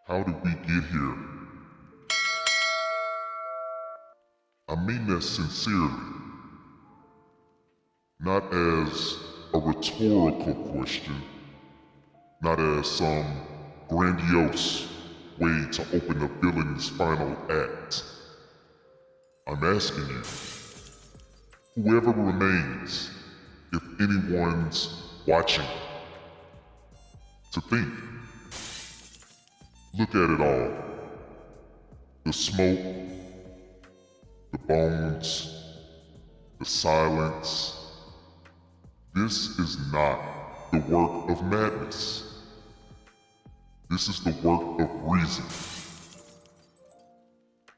How did we get here? I mean that sincerely, not as a rhetorical question, not as some grandiose way to open the villain's final act. I'm asking you, whoever remains, if anyone's watching, to think. Look at it all. The smoke, the bones, the silence. This is not the work of madness. This is the work of reason.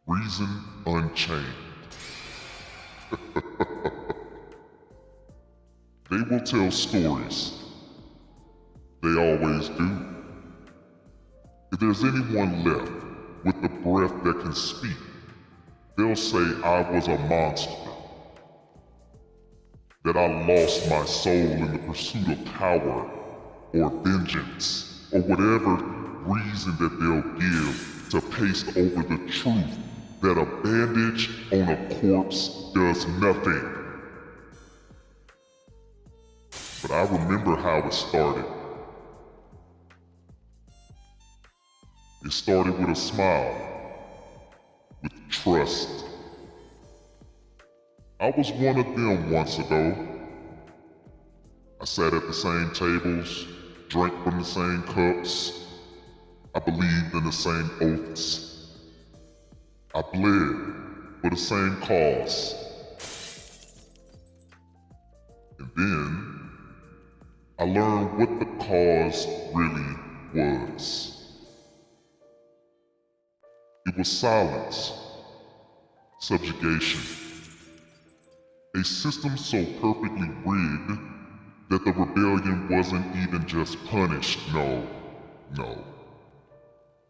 Reason unchained. They will tell stories. They always do. If there's anyone left with the breath that can speak, they'll say I was a monster. That I lost my soul in the pursuit of power or vengeance or whatever reason that they'll give to paste over the truth that a bandage on a corpse does nothing. But I remember how it started. It started with a smile, with trust. I was one of them once ago. I sat at the same tables, drank from the same cups. I believed in the same oaths. I bled for the same cause. And then, I learned what the cause really was. It was silence, subjugation, a system so perfectly rigged that the rebellion wasn't even just punished, no.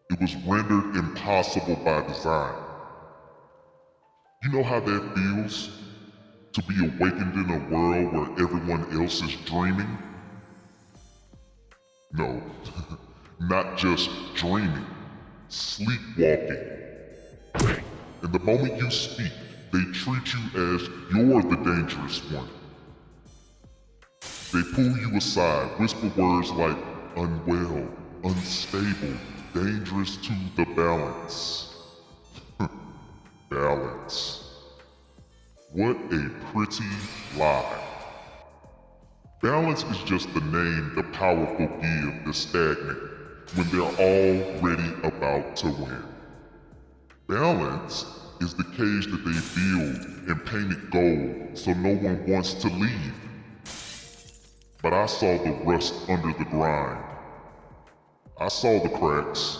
It was rendered impossible by design. You know how that feels? To be awakened in a world where everyone else is dreaming? No, not just dreaming. Sleepwalking. And the moment you speak, they treat you as you're the dangerous one. They pull you aside, whisper words like unwell, unstable, dangerous to the balance. Balance. What a pretty lie. Balance is just the name the powerful give the stagnant when they're already about to win. Balance is the cage that they build and paint it gold so no one wants to leave. But I saw the rust under the grind. I saw the cracks.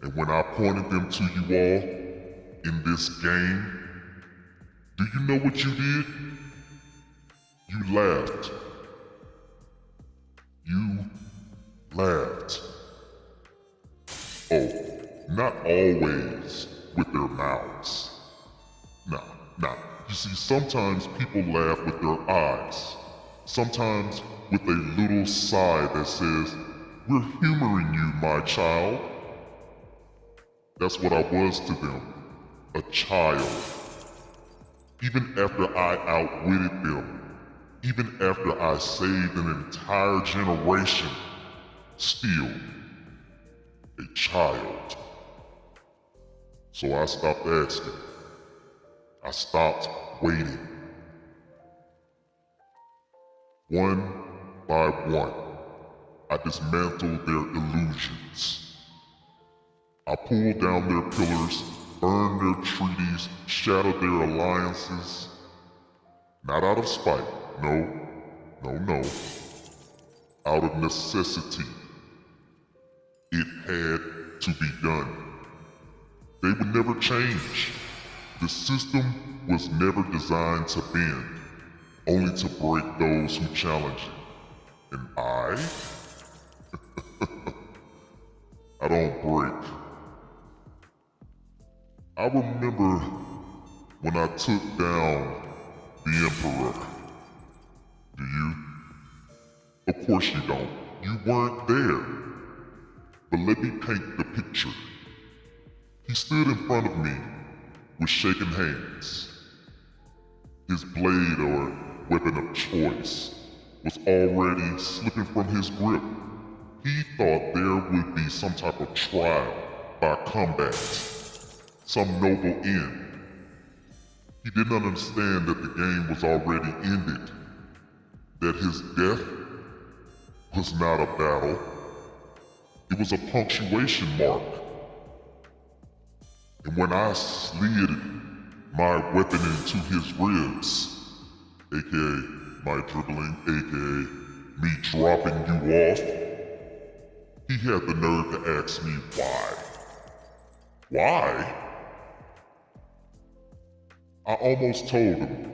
And when I pointed them to you all in this game, do you know what you did? You laughed. You laughed. Oh, not always with their mouths. Nah. You see, sometimes people laugh with their eyes. Sometimes with a little sigh that says, "We're humoring you, my child." That's what I was to them, a child. Even after I outwitted them, even after I saved an entire generation, still a child. So I stopped asking. I stopped waiting. One by one, I dismantled their illusions. I pulled down their pillars, burned their treaties, shattered their alliances. Not out of spite, no. Out of necessity. It had to be done. They would never change. The system was never designed to bend, only to break those who challenge it. And I don't break. I remember when I took down the Emperor. Do you? Of course you don't. You weren't there. But let me paint the picture. He stood in front of me with shaking hands. His blade or weapon of choice was already slipping from his grip. He thought there would be some type of trial by combat, some noble end. He did not understand that the game was already ended, that his death was not a battle, it was a punctuation mark. And when I slid my weapon into his ribs, aka my dribbling, aka me dropping you off, he had the nerve to ask me why. Why? I almost told him,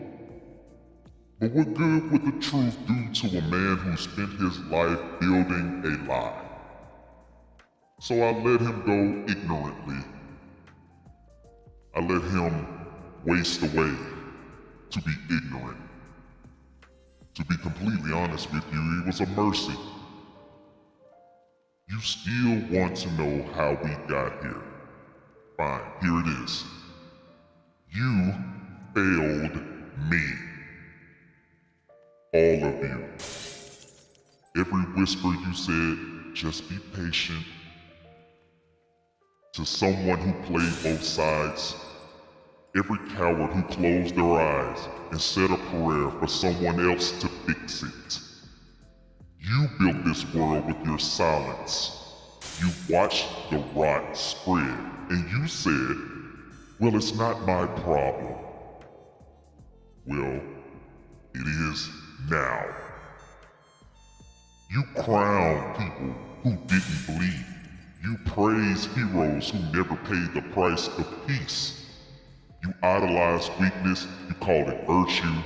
but what good would the truth do to a man who spent his life building a lie? So I let him go ignorantly. I let him waste away to be ignorant. To be completely honest with you, it was a mercy. You still want to know how we got here. Fine, here it is. You failed me. All of you. Every whisper you said, just be patient. To someone who played both sides. Every coward who closed their eyes and said a prayer for someone else to fix it. You built this world with your silence. You watched the rot spread, and you said, well, it's not my problem. Well, it is now. You crown people who didn't bleed. You praise heroes who never paid the price of peace. You idolized weakness, you called it virtue,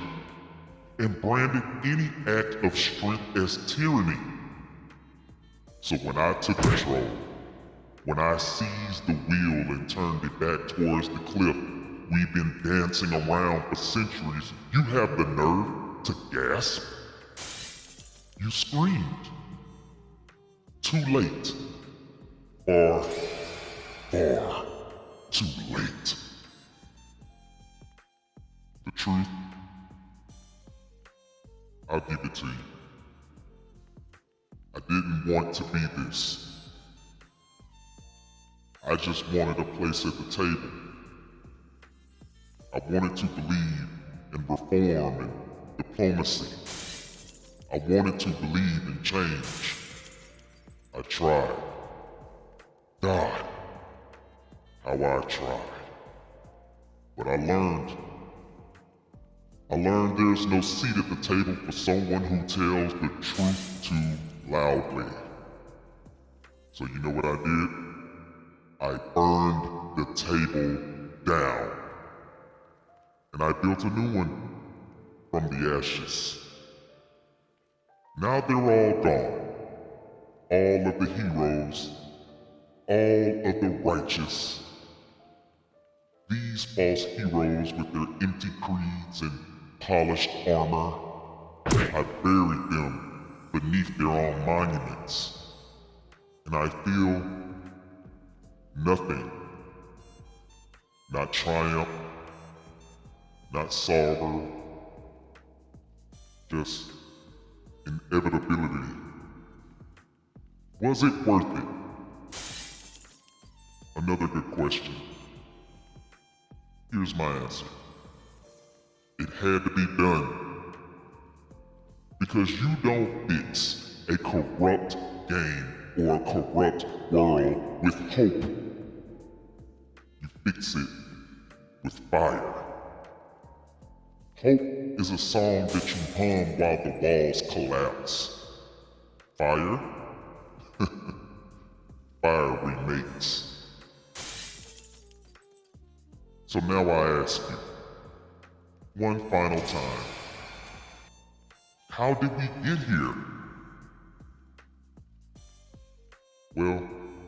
and branded any act of strength as tyranny. So when I took control, when I seized the wheel and turned it back towards the cliff we've been dancing around for centuries, you have the nerve to gasp? You screamed. Too late. Far, far too late. The truth, I'll give it to you. I didn't want to be this. I just wanted a place at the table. I wanted to believe in reform and diplomacy. I wanted to believe in change. I tried. God, how I tried. But I learned there's no seat at the table for someone who tells the truth too loudly. So you know what I did? I burned the table down. And I built a new one from the ashes. Now they're all gone. All of the heroes, all of the righteous. These false heroes with their empty creeds and polished armor, I buried them beneath their own monuments. And I feel nothing. Not triumph, not sorrow, just inevitability. Was it worth it? Another good question. Here's my answer. It had to be done. Because you don't fix a corrupt game or a corrupt world with hope. You fix it with fire. Hope is a song that you hum while the walls collapse. Fire? Fire remains. So now I ask you, one final time, how did we get here? Well,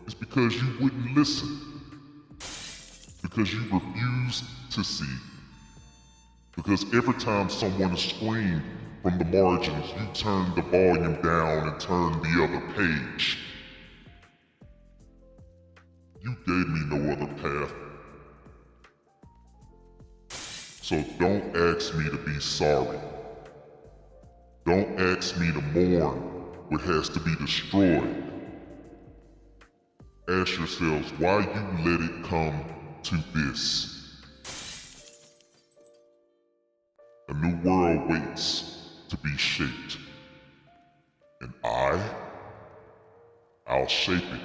it's because you wouldn't listen. Because you refused to see. Because every time someone screamed from the margins, you turned the volume down and turned the other page. You gave me no other path. So don't ask me to be sorry. Don't ask me to mourn what has to be destroyed. Ask yourselves why you let it come to this. A new world waits to be shaped. And I'll shape it.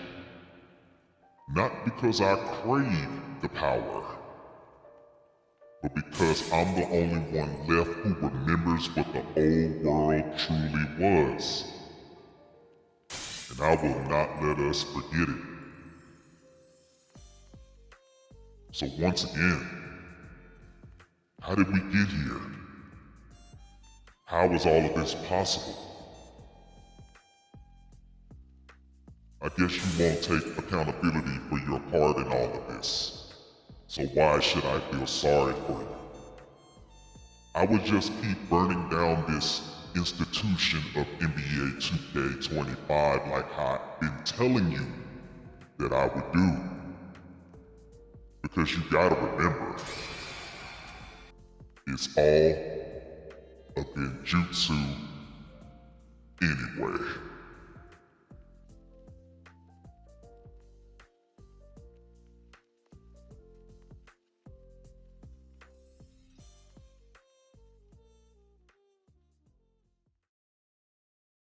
Not because I crave the power, but because I'm the only one left who remembers what the old world truly was. And I will not let us forget it. So once again, how did we get here? How is all of this possible? I guess you won't take accountability for your part in all of this. So why should I feel sorry for you? I would just keep burning down this institution of NBA 2K25 like how I've been telling you that I would do. Because you gotta remember, it's all a genjutsu anyway.